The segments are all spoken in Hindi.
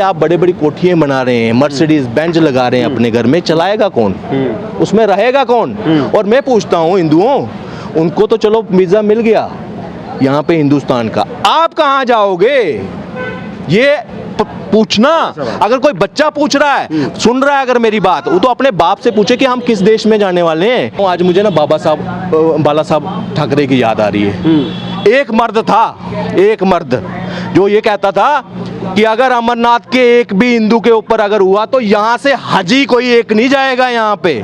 आप बड़े बड़ी कोठियां बना रहे हैं, मर्सिडीज बेंज लगा रहे हैं अपने घर में, चलाएगा कौन? उसमें रहेगा कौन? और मैं पूछता हूँ हिंदुओं, उनको तो चलो वीजा मिल गया यहाँ पे हिंदुस्तान का, आप कहाँ जाओगे? ये पूछना। अगर कोई बच्चा पूछ रहा है, सुन रहा है अगर मेरी बात, वो तो अपने बाप से पूछे कि हम किस देश में जाने वाले हैं। आज मुझे ना बाला साहब ठाकरे की याद आ रही है। एक मर्द था, एक मर्द जो ये कहता था कि अगर अमरनाथ के एक भी हिंदू के ऊपर अगर हुआ तो यहाँ से हाजी कोई एक नहीं जाएगा। यहाँ पे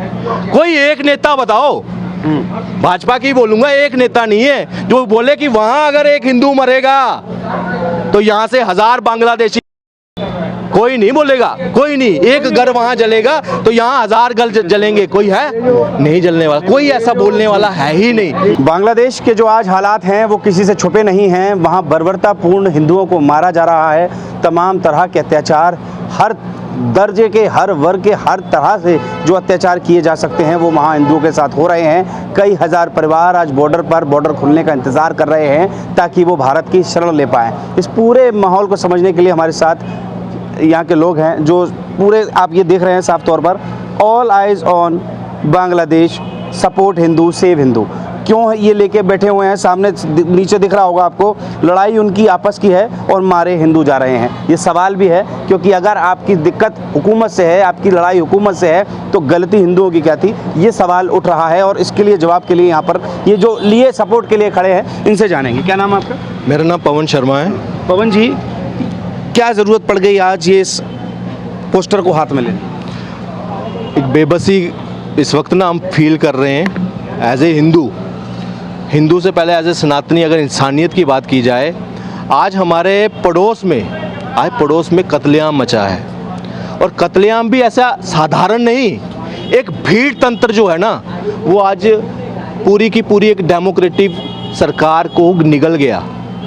कोई एक नेता बताओ, भाजपा की बोलूंगा, एक नेता नहीं है जो बोले कि वहां अगर एक हिंदू मरेगा तो यहाँ से 1000 बांग्लादेशी, कोई नहीं बोलेगा, कोई नहीं। एक घर वहां जलेगा तो यहाँ 1000 घर जलेंगे, कोई है? नहीं जलने वाला, कोई ऐसा बोलने वाला है ही नहीं। बांग्लादेश के जो आज हालात हैं वो किसी से छुपे नहीं हैं। वहाँ बर्बरतापूर्ण हिंदुओं को मारा जा रहा है, तमाम तरह के अत्याचार, हर दर्जे के, हर वर्ग के, हर तरह से जो अत्याचार किए जा सकते हैं वो वहाँ हिंदुओं के साथ हो रहे हैं। कई हज़ार परिवार आज बॉर्डर खुलने का इंतज़ार कर रहे हैं ताकि वो भारत की शरण ले पाएँ। इस पूरे माहौल को समझने के लिए हमारे साथ यहाँ के लोग हैं जो पूरे, आप ये देख रहे हैं साफ तौर पर, all eyes on Bangladesh, support Hindu, save Hindu, क्यों ये लेके बैठे हुए हैं। सामने नीचे दिख रहा होगा आपको, लड़ाई उनकी आपस की है और मारे हिंदू जा रहे हैं। ये सवाल भी है क्योंकि अगर आपकी दिक्कत हुकूमत से है, आपकी लड़ाई हुकूमत से है, तो गलती हिंदुओं की क्या थी? ये सवाल उठ रहा है और इसके लिए जवाब के लिए यहाँ पर ये जो लिए सपोर्ट के लिए खड़े हैं, इनसे जानेंगे। क्या नाम आपका? मेरा नाम पवन शर्मा है। पवन जी, क्या ज़रूरत पड़ गई आज ये इस पोस्टर को हाथ में लेने? एक बेबसी इस वक्त ना हम फील कर रहे हैं एज ए हिंदू से पहले एज ए सनातनी। अगर इंसानियत की बात की जाए, आज हमारे पड़ोस में कत्लेआम मचा है, और कत्लेआम भी ऐसा साधारण नहीं, एक भीड़ तंत्र जो है ना, वो आज पूरी की पूरी एक डेमोक्रेटिक सरकार को निगल गया।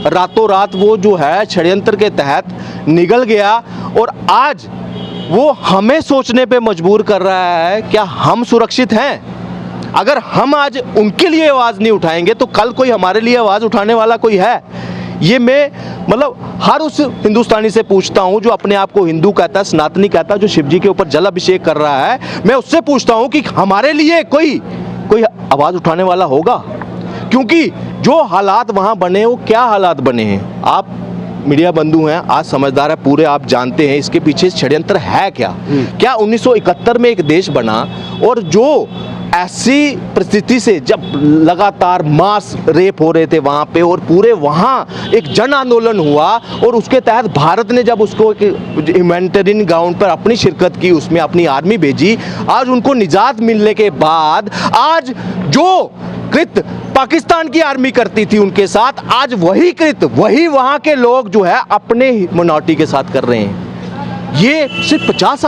रातों रात वो जो है षड्यंत्र के तहत निगल गया, और आज वो हमें सोचने पे मजबूर कर रहा है क्या हम सुरक्षित हैं। अगर हम आज उनके लिए आवाज़ नहीं उठाएंगे तो कल कोई हमारे लिए आवाज़ उठाने वाला कोई है? ये मैं मतलब हर उस हिंदुस्तानी से पूछता हूँ जो अपने आप को हिंदू कहता है, सनातनी कहता है, जो शिव जी के ऊपर जल अभिषेक कर रहा है, मैं उससे पूछता हूँ कि हमारे लिए कोई आवाज़ उठाने वाला होगा? क्योंकि जो हालात वहाँ बने, वो क्या हालात बने हैं, आप मीडिया बंधु हैं, आज समझदार है, पूरे आप जानते हैं इसके पीछे षड्यंत्र है क्या। क्या 1971 में एक देश बना और जो ऐसी परिस्थिति से जब लगातार मास रेप हो रहे थे वहाँ पे, और पूरे वहाँ एक जन आंदोलन हुआ, और उसके तहत भारत ने जब उसको एक ह्यूमैनिटेरियन ग्राउंड पर अपनी शिरकत की, उसमें अपनी आर्मी भेजी, आज उनको निजात मिलने के बाद आज जो कृत पाकिस्तान की आर्मी करती थी उनके साथ, आज वही कृत वही वहाँ के लोग जो है अपने मिनॉरिटी के साथ कर रहे हैं। ये सिर्फ 50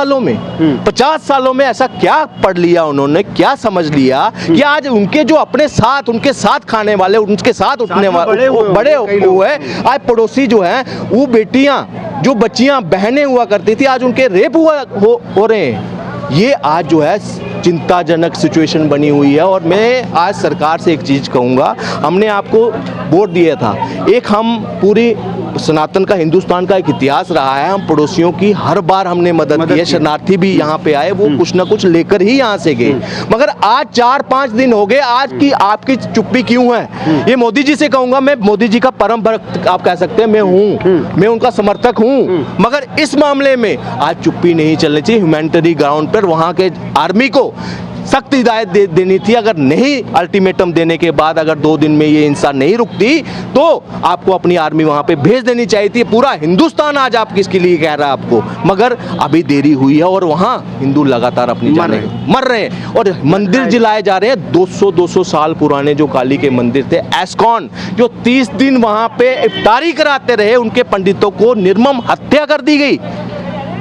सालों में ऐसा क्या पढ़ लिया उन्होंने, क्या समझ लिया कि आज उनके जो अपने साथ, उनके साथ खाने वाले, उनके साथ उठने वाले बड़े हुए, आज पड़ोसी जो हैं, वो बेटियां, जो बच्चियां, बहनें हुआ करती थी, आज उनके रेप हो रहे हैं। ये आज जो है चिंताजनक सिचुएशन बनी हुई है। और मैं आज सरकार से एक चीज़ कहूँगा, हमने आपको वोट दिया था, एक हम पूरी सनातन का, हिंदुस्तान का एक इतिहास रहा है, हम पड़ोसियों की हर बार हमने मदद की है। शरणार्थी भी यहाँ पे आए, वो कुछ ना कुछ लेकर ही यहाँ से गए, मगर आज 4-5 दिन हो गए, आज की आपकी चुप्पी क्यों है? ये मोदी जी से कहूँगा, मैं मोदी जी का परम भक्त आप कह सकते हैं, मैं हूँ, मैं उनका समर्थक हूँ, मगर इस मामले में आज चुप्पी नहीं चलनी चाहिए। ह्यूमैनिटेरियन ग्राउंड पर वहाँ के आर्मी को सख्त हिदायत देनी थी। अगर नहीं, अल्टीमेटम देने के बाद अगर 2 दिन में ये इंसान नहीं रुकती तो आपको अपनी आर्मी वहाँ पे भेज देनी चाहिए थी। पूरा हिंदुस्तान आज आप किसके लिए कह रहा है आपको, मगर अभी देरी हुई है और वहाँ हिंदू लगातार अपनी जाने मर रहे हैं, और मंदिर जलाए जा रहे हैं। 200 साल पुराने जो काली के मंदिर थे, एस्कॉन, जो 30 दिन वहाँ पे इफ्तारी कराते रहे, उनके पंडितों को निर्मम हत्या कर दी गई।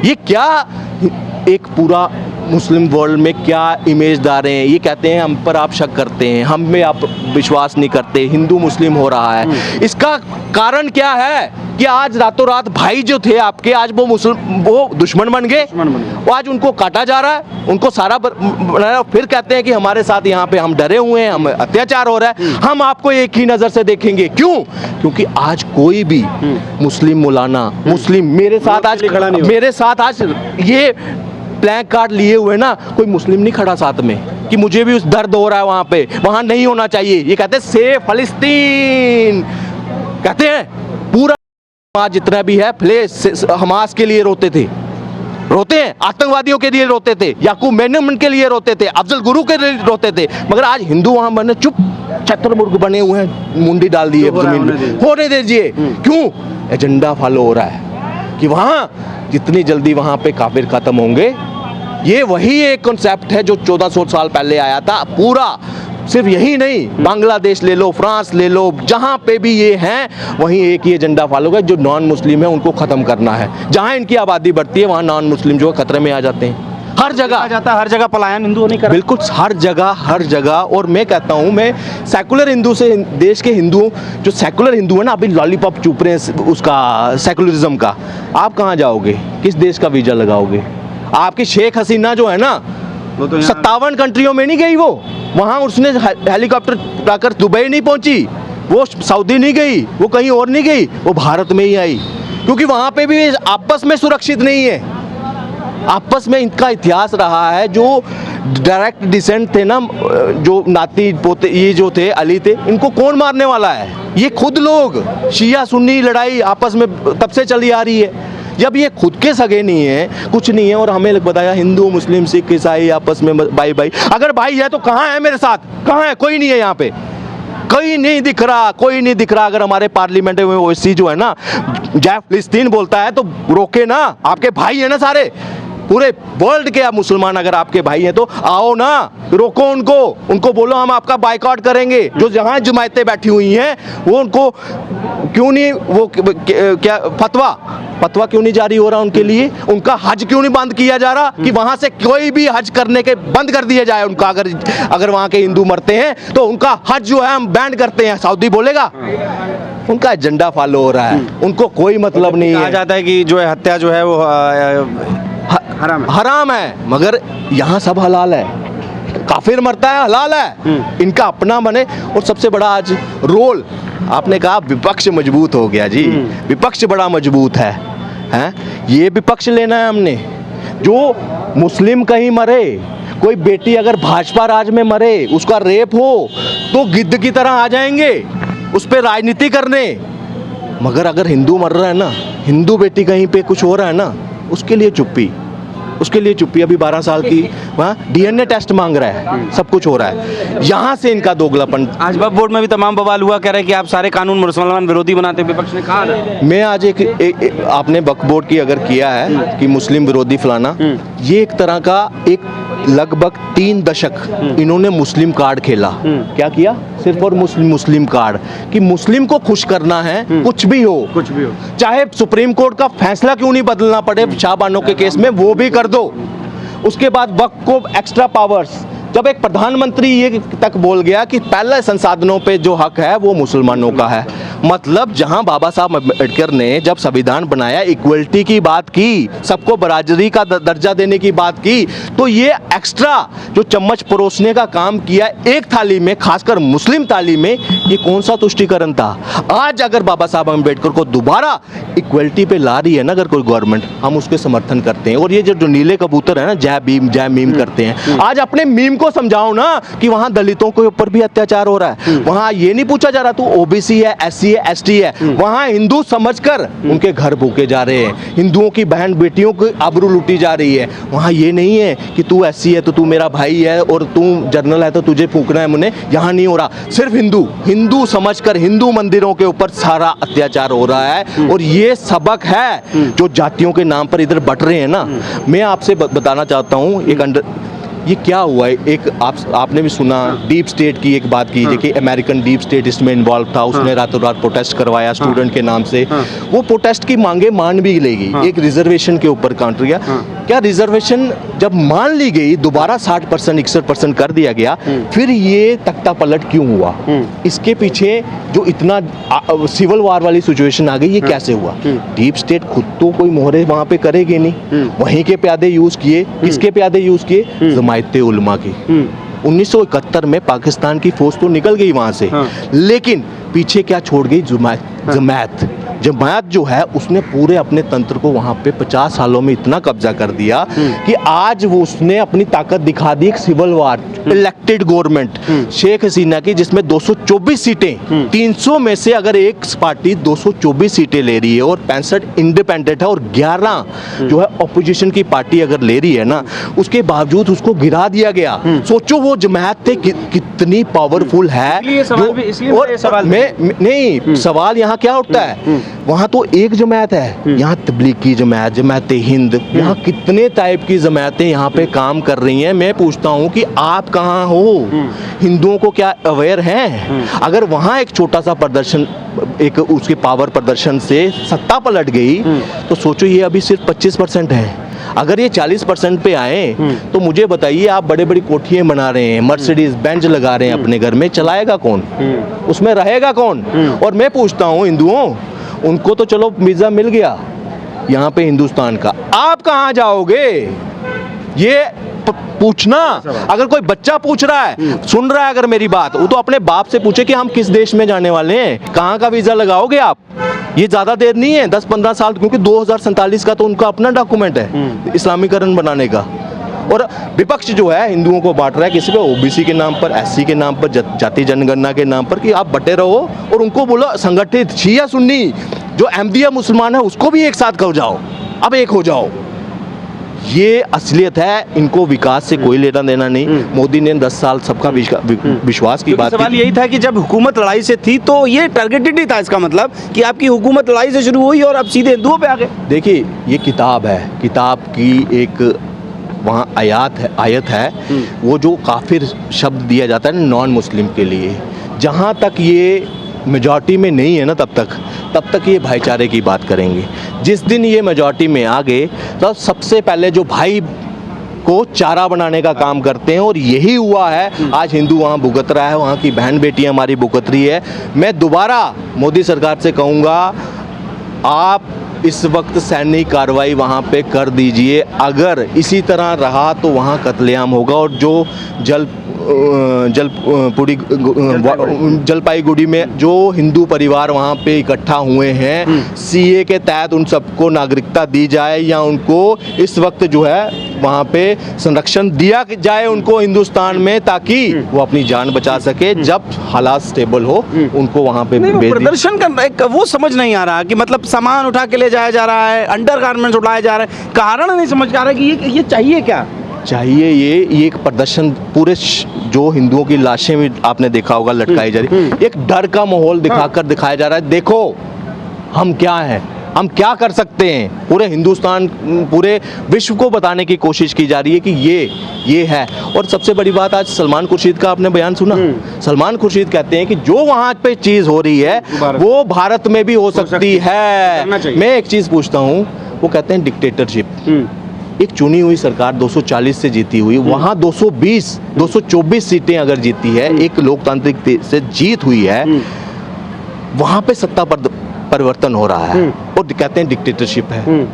ये क्या एक पूरा मुस्लिम वर्ल्ड में क्या इमेज डाल रहे हैं। ये कहते हैं हम पर आप शक करते हैं, हम में आप विश्वास नहीं करते, हिंदू मुस्लिम हो रहा है। इसका कारण क्या है कि आज रातों रात भाई जो थे आपके, आज वो दुश्मन बन गए। वो आज उनको काटा जा रहा है, उनको सारा बनाया, फिर कहते हैं कि हमारे साथ यहाँ पे हम डरे हुए हैं, हम अत्याचार हो रहा है, हम आपको एक ही नज़र से देखेंगे। क्यों? क्योंकि आज कोई भी मुस्लिम मौलाना, मुस्लिम मेरे साथ आज ये प्लैंक कार्ड लिए हुए ना, कोई मुस्लिम नहीं खड़ा साथ में कि मुझे भी उस दर्द हो रहा है वहाँ पे, वहाँ नहीं होना चाहिए। ये कहते हैं सेफ फलस्तीन, कहते हैं पूरा आज जितना भी है प्लेस हमास के लिए रोते हैं, आतंकवादियों के लिए रोते थे, याकूब मेनन के लिए रोते थे, अफजल गुरु के लिए रोते थे, मगर आज हिंदू वहां बने चुप चतुर्मुर्ग बने हुए हैं, मुंडी डाल दी है जमीन में। होने दीजिए। क्यों? एजेंडा फॉलो हो रहा है कि वहां जितनी जल्दी वहां पे काफिर खत्म होंगे। ये वही एक कॉन्सेप्ट है जो 1400 साल पहले आया था। पूरा सिर्फ यही नहीं, बांग्लादेश ले लो, फ्रांस ले लो, जहाँ पे भी ये हैं वहीं एक ही एजेंडा फॉलो है, जो नॉन मुस्लिम है उनको ख़त्म करना है। जहाँ इनकी आबादी बढ़ती है वहाँ नॉन मुस्लिम जो है खतरे में आ जाते हैं। हर जगह पलायन हिंदुओं ने करा। बिल्कुल हर जगह। और मैं कहता हूँ, मैं सेकुलर हिंदू से, देश के हिंदुओं जो सेकुलर हिंदू है ना, अभी लॉलीपॉप चूप रहे हैं उसका, सेकुलरिज्म का। आप कहाँ जाओगे? किस देश का वीज़ा लगाओगे? आपकी शेख हसीना जो है ना, 57 कंट्रियों में नहीं गई वो, वहाँ उसने हेलीकॉप्टर उड़ाकर दुबई नहीं पहुंची, वो सऊदी नहीं गई, वो कहीं और नहीं गई, वो भारत में ही आई, क्योंकि वहाँ पे भी आपस में सुरक्षित नहीं है। आपस में इनका इतिहास रहा है, जो डायरेक्ट डिसेंट थे ना, जो नाती पोते ये जो थे अली थे, इनको कौन मारने वाला है? ये खुद लोग, शिया सुन्नी लड़ाई आपस में तब से चली आ रही है। जब ये खुद के सगे नहीं है, कुछ नहीं है, और हमें बताया हिंदू मुस्लिम सिख ईसाई आपस में भाई भाई। अगर भाई है तो कहाँ है मेरे साथ? कहाँ है? कोई नहीं है यहाँ पे, कोई नहीं दिख रहा। अगर हमारे पार्लियामेंट में ओवैसी जो है ना, जय फिलिस्तीन बोलता है तो रोके ना। आपके भाई है ना सारे, पूरे वर्ल्ड के मुसलमान अगर आपके भाई हैं तो आओ ना, रोको उनको बोलो हम आपका बाइकआउट करेंगे। जो जहाँ जमायतें बैठी हुई हैं वो उनको क्यों नहीं, वो क्या फतवा क्यों नहीं जारी हो रहा उनके लिए? उनका हज क्यों नहीं बंद किया जा रहा कि वहाँ से कोई भी हज करने के बंद कर दिया जाए उनका? अगर वहाँ के हिंदू मरते हैं तो उनका हज जो है हम बैन करते हैं। सऊदी बोलेगा? उनका एजेंडा फॉलो हो रहा है, उनको कोई मतलब नहीं है। कहा जाता है कि जो है हत्या जो है वो हराम है, मगर यहाँ सब हलाल है। काफिर मरता है हलाल है, इनका अपना बने। और सबसे बड़ा आज रोल, आपने कहा विपक्ष मजबूत हो गया जी, विपक्ष बड़ा मजबूत है। ये विपक्ष लेना है हमने। जो मुस्लिम कहीं मरे, कोई बेटी अगर भाजपा राज में मरे, उसका रेप हो, तो गिद्ध की तरह आ जाएंगे उस पर राजनीति करने। मगर अगर हिंदू मर रहा है ना, हिंदू बेटी कहीं पे कुछ हो रहा है ना, उसके लिए चुप्पी। अभी 12 साल की वहाँ DNA टेस्ट मांग रहा है, सब कुछ हो रहा है। यहाँ से इनका दोगलापन। आज वक्फ बोर्ड में भी तमाम बवाल हुआ, कह रहे हैं कि आप सारे कानून मुसलमान विरोधी बनाते, विपक्ष ने कहा था। मैं आज आपने वक्फ बोर्ड की अगर किया है कि मुस्लिम विरोधी फलाना, ये एक तरह का एक लगभग 3 दशक इन्होंने मुस्लिम कार्ड खेला। क्या किया? सिर्फ और मुस्लिम कार्ड, कि मुस्लिम को खुश करना है, कुछ भी हो, चाहे सुप्रीम कोर्ट का फैसला क्यों नहीं बदलना पड़े शाहबानो के केस में, वो भी कर दो। उसके बाद वक्फ को एक्स्ट्रा पावर्स, जब एक प्रधानमंत्री ये तक बोल गया कि पहले संसाधनों पे जो हक है वो मुसलमानों का है। मतलब जहां बाबा साहब अम्बेडकर ने जब संविधान बनाया, इक्वलिटी की बात की, सबको बराबरी का दर्जा देने की बात की, तो ये एक्स्ट्रा जो चम्मच परोसने का काम किया एक थाली में, खासकर मुस्लिम थाली में, ये कौन सा तुष्टिकरण था? आज अगर बाबा साहब अम्बेडकर को दोबारा इक्वलिटी पे ला रही है ना अगर कोई गवर्नमेंट, हम उसके समर्थन करते हैं। और ये जो नीले कबूतर है ना, जय भीम जय मीम करते हैं, आज अपने मीम को समझाओ ना कि वहां दलितों के ऊपर भी अत्याचार हो रहा है। वहां ये नहीं पूछा जा रहा तू ओबीसी है, एससी है, एसटी है। वहां हिंदू समझकर उनके घर भूखे जा रहे हैं, हिंदुओं की बहन बेटियों की आबरू लूटी जा रही है। वहां ये नहीं है कि तू एससी है तो तू मेरा भाई है और तू जर्नल है तो तुझे फूंकना है मुझे। यहाँ नहीं हो रहा। सिर्फ हिंदू समझकर हिंदू मंदिरों के ऊपर सारा अत्याचार हो रहा है। और ये सबक है जो जातियों के नाम पर इधर बट रहे हैं ना। मैं आपसे बताना चाहता हूँ, ये क्या हुआ है? एक आपने भी सुना डीप स्टेट की एक बात की कि अमेरिकन डीप स्टेट इसमें इन्वॉल्व था, उसने रातों रात प्रोटेस्ट करवाया स्टूडेंट के नाम से। वो प्रोटेस्ट की मांगे मान भी लेगी, एक रिजर्वेशन के ऊपर काउंटर किया। क्या रिजर्वेशन जब मान ली गई, दोबारा 60% 61% कर दिया गया, फिर ये तख्ता पलट क्यों हुआ? इसके पीछे जो इतना सिविल वार वाली सिचुएशन आ गई, ये कैसे हुआ? डीप स्टेट खुद तो कोई मोहरे वहां पे करेगी नहीं, वहीं के प्यादे यूज किए। किसके प्यादे यूज किए? जमायते उलमा की। 1971 में पाकिस्तान की फौज तो निकल गई वहां से, लेकिन पीछे क्या छोड़ गई? जमायत। जमायत जो है उसने पूरे अपने तंत्र को वहां पे 50 सालों में इतना कब्जा कर दिया कि आज वो उसने अपनी ताकत दिखा दी। एक civil war, elected government Sheikh Hasina की, जिसमें 224 सीटें, 300 में से अगर एक पार्टी 224 सीटें ले रही है और 65 इंडिपेंडेंट है और 11 जो है ऑपोजिशन की पार्टी अगर ले रही है ना, उसके बावजूद उसको गिरा दिया गया। सोचो वो जमायत थे कितनी पावरफुल है। नहीं, सवाल यहाँ क्या उठता है? वहाँ तो एक जमात है, यहाँ तबलीग की जमात, जमात हिंद, यहाँ कितने टाइप की जमातें यहाँ पे काम कर रही हैं। मैं पूछता हूँ कि आप कहाँ हो? हिंदुओं को क्या अवेयर हैं? अगर वहाँ एक छोटा सा प्रदर्शन, एक उसके पावर प्रदर्शन से सत्ता पलट गई, तो सोचो ये अभी सिर्फ 25% है। अगर ये 40% पे आए तो मुझे बताइए, आप बड़े बड़ी कोठियाँ बना रहे हैं, मर्सिडीज बेंज लगा रहे हैं अपने घर में, चलाएगा कौन? उसमें रहेगा कौन? और मैं पूछता हूँ हिंदुओं, उनको तो चलो वीज़ा मिल गया यहाँ पे हिंदुस्तान का, आप कहाँ जाओगे? ये पूछना। अगर कोई बच्चा पूछ रहा है, सुन रहा है अगर मेरी बात, वो तो अपने बाप से पूछे कि हम किस देश में जाने वाले हैं, कहाँ का वीज़ा लगाओगे आप? ये ज़्यादा देर नहीं है, 10-15 साल, क्योंकि 2047 का तो उनका अपना डॉक्यूमेंट है इस्लामीकरण बनाने का। और विपक्ष जो है हिंदुओं को बांट रहा है, किसी पे ओबीसी के नाम पर, एससी के नाम पर, जाति जनगणना के नाम पर, कि आप बटे रहो, और उनको बोलो संगठित शिया सुन्नी जो अहमदिया मुसलमान है उसको भी एक साथ हो जाओ, अब एक हो जाओ। ये असलियत है, इनको विकास से कोई लेना देना नहीं। मोदी ने 10 साल सबका विश्वास की बात। सवाल यही था कि जब हुकूमत लड़ाई से थी तो ये टारगेटेड ही था, इसका मतलब कि आपकी हुकूमत लड़ाई से शुरू हुई और अब सीधे हिंदुओं पे आ गए। देखिए, ये किताब है, किताब की एक वहाँ आयत है, वो जो काफिर शब्द दिया जाता है ना नॉन मुस्लिम के लिए, जहाँ तक ये मेजॉरिटी में नहीं है ना, तब तक ये भाईचारे की बात करेंगे। जिस दिन ये मेजॉरिटी में आ गए तो सबसे पहले जो भाई को चारा बनाने का काम करते हैं, और यही हुआ है। आज हिंदू वहाँ भुगत रहा है, वहाँ की बहन बेटियाँ हमारी भुगत रही है। मैं दोबारा मोदी सरकार से कहूँगा, आप इस वक्त सैन्य कार्रवाई वहाँ पे कर दीजिए। अगर इसी तरह रहा तो वहाँ कत्लेआम होगा। और जो जलपाईगुड़ी में जो हिंदू परिवार वहाँ पे इकट्ठा हुए हैं, सीए के तहत उन सबको नागरिकता दी जाए, या उनको इस वक्त जो है वहाँ पे संरक्षण दिया जाए उनको हिंदुस्तान में, ताकि वो अपनी जान बचा सके। जब हालात स्टेबल हो उनको वहाँ पे प्रदर्शन का वो समझ नहीं आ रहा कि मतलब सामान उठा के ले जाया जा रहा है, अंडर गारमेंट्स उठाए जा रहे हैं, कारण नहीं समझ आ रहा कि ये चाहिए क्या चाहिए। ये एक प्रदर्शन, पूरे जो हिंदुओं की लाशें भी आपने देखा होगा लटकाई जा रही, एक डर का माहौल दिखाकर दिखाया जा रहा है, देखो हम क्या हैं, हम क्या कर सकते हैं। पूरे हिंदुस्तान, पूरे विश्व को बताने की कोशिश की जा रही है कि ये है। और सबसे बड़ी बात, आज सलमान खुर्शीद का आपने बयान सुना? सलमान खुर्शीद कहते हैं कि जो वहाँ पे चीज़ हो रही है वो भारत में भी हो सकती है। मैं एक चीज़ पूछता हूँ, वो कहते हैं डिक्टेटरशिप। एक चुनी हुई सरकार 240 से जीती हुई, वहाँ 224 सीटें अगर जीती है, एक लोकतांत्रिक से जीत हुई है, वहाँ पे सत्ता परिवर्तन हो रहा है और कहते हैं डिक्टेटरशिप है।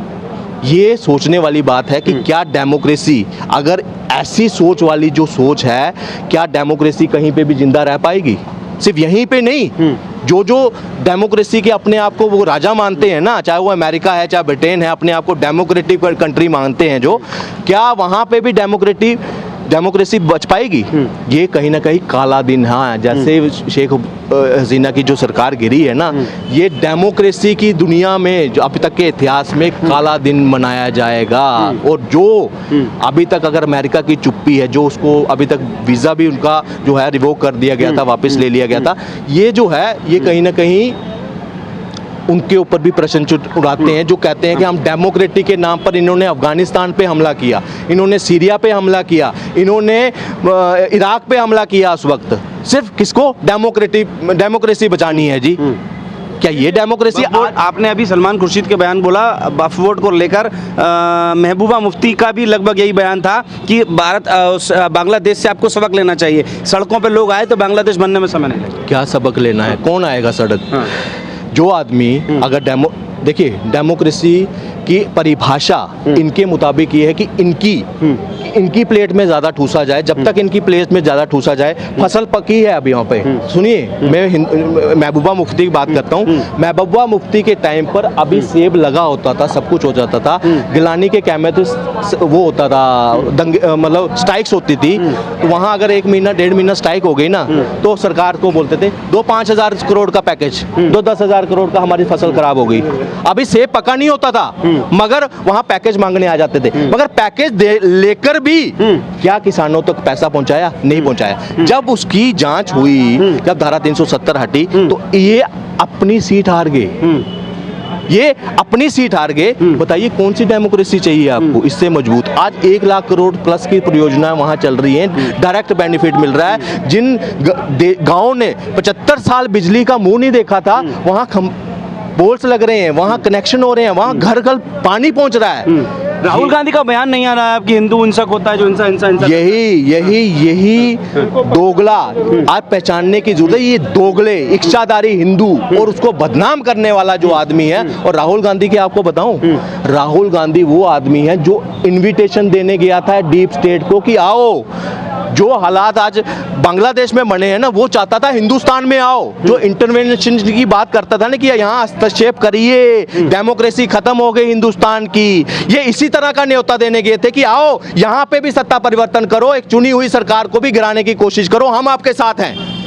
ये सोचने वाली बात है कि क्या डेमोक्रेसी, अगर ऐसी सोच वाली जो सोच है, क्या डेमोक्रेसी कहीं पे भी जिंदा रह पाएगी? सिर्फ यहीं पे नहीं, जो डेमोक्रेसी के अपने आप को वो राजा मानते हैं ना, चाहे वो अमेरिका है चाहे ब्रिटेन है, अपने आप को डेमोक्रेटिक कंट्री मानते हैं जो, क्या वहाँ पे भी डेमोक्रेसी बच पाएगी? ये कहीं ना कहीं काला दिन। हाँ, जैसे शेख हसीना की जो सरकार गिरी है ना, ये डेमोक्रेसी की दुनिया में जो अभी तक के इतिहास में काला दिन मनाया जाएगा। और जो अभी तक अगर अमेरिका की चुप्पी है, जो उसको अभी तक वीज़ा भी उनका जो है रिवोक कर दिया गया था, वापस ले लिया गया था, ये जो है ये कहीं ना कहीं उनके ऊपर भी प्रश्न उड़ाते हैं, जो कहते हैं कि हम डेमोक्रेसी के नाम पर इन्होंने अफगानिस्तान पे हमला किया, इन्होंने सीरिया पे हमला किया, इन्होंने इराक पे हमला किया। उस वक्त सिर्फ किसको डेमोक्रेसी बचानी है जी? क्या ये डेमोक्रेसी? आपने अभी सलमान खुर्शीद के बयान बोला वक्फ बोर्ड को लेकर, महबूबा मुफ्ती का भी लगभग यही बयान था कि बांग्लादेश से आपको सबक लेना चाहिए, सड़कों पे लोग आए तो बांग्लादेश बनने में समय नहीं लगेगा। क्या सबक लेना है? कौन आएगा सड़क? हाँ। जो आदमी अगर देखिए डेमोक्रेसी की परिभाषा इनके मुताबिक ये है कि इनकी प्लेट में ज़्यादा ठूसा जाए। जब तक इनकी प्लेट में ज़्यादा ठूसा जाए, फसल पकी है अभी यहाँ पे। सुनिए, मैं महबूबा मुफ्ती की बात करता हूँ। महबूबा मुफ्ती के टाइम पर अभी सेब लगा होता था, सब कुछ हो जाता था। गिलानी के कैमे तो वो होता था, मतलब स्ट्राइक्स होती थी। तो वहाँ अगर 1 महीना 1.5 महीना स्ट्राइक हो गई ना, तो सरकार को बोलते थे दो 5,000 करोड़ का पैकेज, दो 10,000 करोड़ का, हमारी फसल खराब हो गई। अभी सेब पका नहीं होता था, मगर वहाँ पैकेज मांगने आ जाते थे। मगर पैकेज लेकर भी क्या किसानों तक पैसा पहुंचाया? नहीं पहुंचाया। जब उसकी जांच हुई, जब धारा 370 हटी, तो ये अपनी सीट हार गए। ये अपनी सीट हार गए। बताइए कौन सी डेमोक्रेसी चाहिए आपको इससे मजबूत? आज 1 लाख करोड़ प्लस की परियोजनाएं वहां चल रही हैं, डायरेक्ट बेनिफिट मिल रहा है। जिन गांवों ने 75 साल बिजली का मुंह नहीं देखा था, वहां पोल्स लग रहे हैं, वहां कनेक्शन हो रहे हैं, वहां घर घर पानी पहुंच रहा है। राहुल गांधी का बयान नहीं आ रहा है कि हिंदू हिंसक होता है, जो हिंसा यही दोगला आज पहचानने की जरूरत है। ये दोगले इच्छाधारी हिंदू और उसको बदनाम करने वाला जो आदमी है। और राहुल गांधी के आपको बताऊं, राहुल गांधी वो आदमी है जो इनविटेशन देने गया था डीप स्टेट को कि आओ, जो हालात आज बांग्लादेश में बने हैं ना, वो चाहता था हिंदुस्तान में आओ। जो इंटरवेंशन की बात करता था ना कि यहाँ हस्तक्षेप करिए, डेमोक्रेसी खत्म हो गई हिंदुस्तान की, ये इसी तरह का न्योता देने गए थे कि आओ यहाँ पे भी सत्ता परिवर्तन करो, एक चुनी हुई सरकार को भी गिराने की कोशिश करो, हम आपके साथ हैं।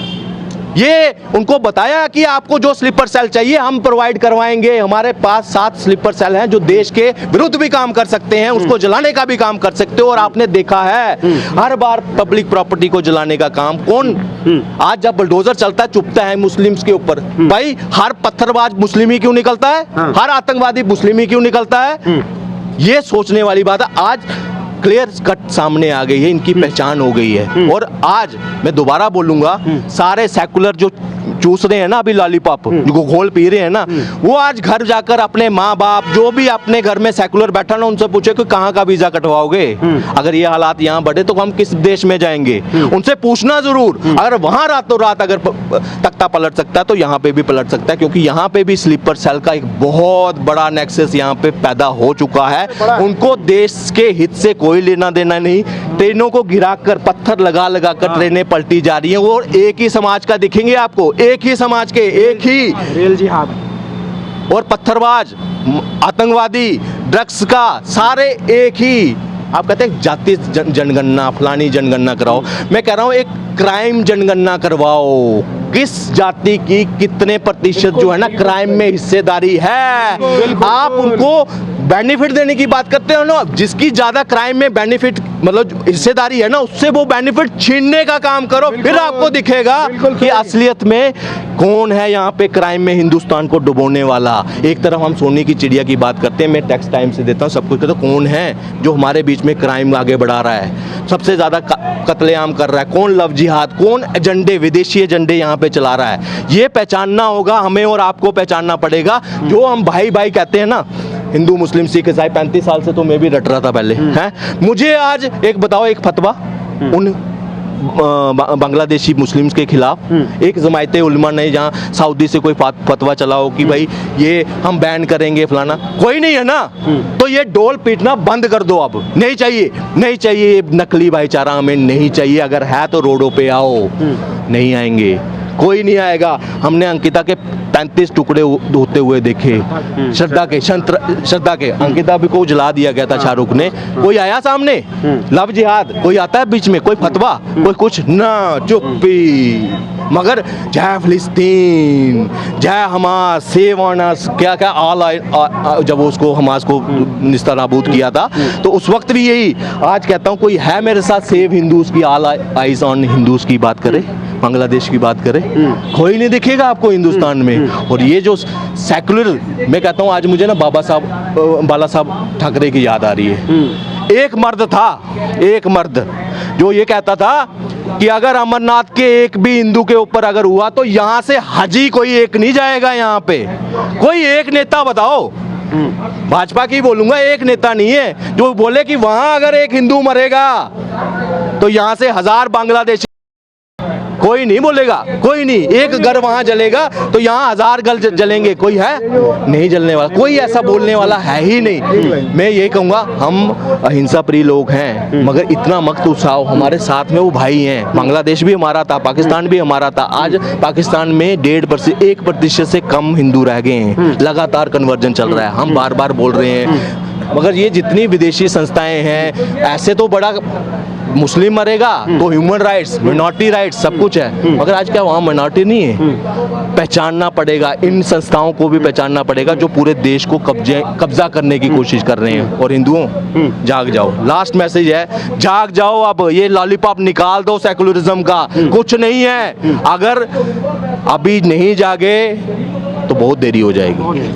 ये उनको बताया कि आपको जो स्लीपर सेल चाहिए हम प्रोवाइड करवाएंगे। हमारे पास 7 स्लीपर सेल हैं जो देश के विरुद्ध भी काम कर सकते हैं, उसको जलाने का भी काम कर सकते हो। और आपने देखा है हर बार पब्लिक प्रॉपर्टी को जलाने का काम कौन? आज जब बुलडोजर चलता है, चुपता है मुस्लिम्स के ऊपर। भाई हर पत्थरबाज मुस्लिम ही क्यों निकलता है? हर आतंकवादी मुस्लिम ही क्यों निकलता है? ये सोचने वाली बात है। आज क्लियर कट सामने आ गई है, इनकी पहचान हो गई है। और आज मैं दोबारा बोलूंगा, सारे सेकुलर जो चूस रहे हैं ना अभी लॉलीपॉप, जो घोल पी रहे हैं ना, वो आज घर जाकर अपने माँ बाप, जो भी अपने घर में सेकुलर बैठा ना, उनसे पूछे कि कहाँ का वीजा कटवाओगे? अगर ये हालात यहाँ बढ़े तो हम किस देश में जाएंगे? उनसे पूछना जरूर। अगर वहां रातों रात अगर तख्ता पलट सकता है तो यहाँ पे भी पलट सकता है, क्योंकि यहाँ पे भी स्लीपर सेल का एक बहुत बड़ा नेक्सस यहाँ पे पैदा हो चुका है। उनको देश के हित से कोई लेना देना नहीं। ट्रेनों को गिराकर पत्थर लगा लगा कर ट्रेनें पलटी जा रही हैं। वो एक ही समाज का दिखेंगे आपको, एक ही समाज के, एक ही रेल जिहाद और पत्थरबाज, आतंकवादी, ड्रग्स का, सारे एक ही। आप कहते हैं जाति जनगणना, फलानी जनगणना कराओ। मैं कह रहा हूं एक क्राइम जनगणना करवाओ। किस जाति की कितने प्रतिशत जो है ना क्राइम में हिस्सेदारी है। आप उनको बेनिफिट देने की बात करते हो ना, जिसकी ज्यादा क्राइम में बेनिफिट मतलब हिस्सेदारी है ना, उससे वो बेनिफिट छीनने का काम करो, फिर आपको दिखेगा कि असलियत में कौन है यहाँ पे क्राइम में हिंदुस्तान को डुबोने वाला। एक तरफ हम सोने की चिड़िया की बात करते हैं, मैं टैक्स टाइम से देता हूँ सब कुछ, तो कौन है जो हमारे बीच में क्राइम आगे बढ़ा रहा है, सबसे ज्यादा कत्लेआम कर रहा है, कौन लव जिहाद, कौन एजेंडे, विदेशी एजेंडे यहाँ पे चला रहा है। ये पहचानना होगा हमें और आपको, पहचानना पड़ेगा। जो हम भाई भाई कहते हैं ना, हिंदू मुस्लिम सिख ईसाई, 35 साल से तो मैं भी रट रहा था पहले हैं। मुझे आज एक बताओ, एक फतवा उन बांग्लादेशी मुस्लिम्स के खिलाफ, एक जमायते उलमा ने जहाँ सऊदी से कोई फतवा चला हो कि भाई ये हम बैन करेंगे फलाना, कोई नहीं है ना, तो ये डोल पीटना बंद कर दो। अब नहीं चाहिए, नहीं चाहिए नकली भाईचारा, हमें नहीं चाहिए। अगर है तो रोडों पे आओ, नहीं आएंगे, कोई नहीं आएगा। हमने अंकिता के 35 टुकड़े होते हुए देखे, श्रद्धा के अंकिता भी को जला दिया गया था शाहरुख ने। कोई आया सामने? लव जिहाद कोई आता है बीच में? कोई फतवा, कोई कुछ ना, चुप्पी। मगर जय फिलिस्तीन, जय हमास, सेव ऑन अस, क्या क्या जब उसको हमास को निस्तानाबूद किया था तो उस वक्त भी यही। आज कहता हूँ कोई है मेरे साथ सेव हिंदूज की, ऑल आइज ऑन हिंदूज की बात करे, बांग्लादेश की बात करे, कोई नहीं दिखेगा आपको हिंदुस्तान में। और ये जो सेकुलर, मैं कहता हूँ आज मुझे ना बाला साहब ठाकरे की याद आ रही है। एक मर्द था, एक मर्द जो ये कहता था कि अगर अमरनाथ के एक भी हिंदू के ऊपर अगर हुआ तो यहाँ से हाजी कोई एक नहीं जाएगा। यहाँ पे कोई एक नेता बताओ, भाजपा की बोलूंगा, एक नेता नहीं है जो बोले कि वहां अगर एक हिंदू मरेगा तो यहाँ से 1000 बांग्लादेशी, कोई नहीं बोलेगा, कोई नहीं। एक घर वहां जलेगा तो यहाँ 1000 घर जलेंगे, कोई है नहीं जलने वाला, कोई ऐसा बोलने वाला है ही नहीं। मैं ये कहूँगा हम अहिंसा प्रिय लोग हैं, मगर इतना मत उछाओ, हमारे साथ में वो भाई हैं। बांग्लादेश भी हमारा था, पाकिस्तान भी हमारा था। आज पाकिस्तान में 1% से कम हिंदू रह गए हैं, लगातार कन्वर्जन चल रहा है, हम बार बार बोल रहे हैं। मगर ये जितनी विदेशी संस्थाएं हैं, ऐसे तो बड़ा मुस्लिम मरेगा तो ह्यूमन राइट्स, मिनॉरिटी राइट्स सब कुछ है, मगर आज क्या वहाँ मिनॉरिटी नहीं है? पहचानना पड़ेगा, इन संस्थाओं को भी पहचानना पड़ेगा जो पूरे देश को कब्जा करने की कोशिश कर रहे हैं। और हिंदुओं जाग जाओ, लास्ट मैसेज है, जाग जाओ। अब ये लॉलीपॉप निकाल दो सेकुलरिज्म का, कुछ नहीं है। अगर अभी नहीं जागे तो बहुत देरी हो जाएगी।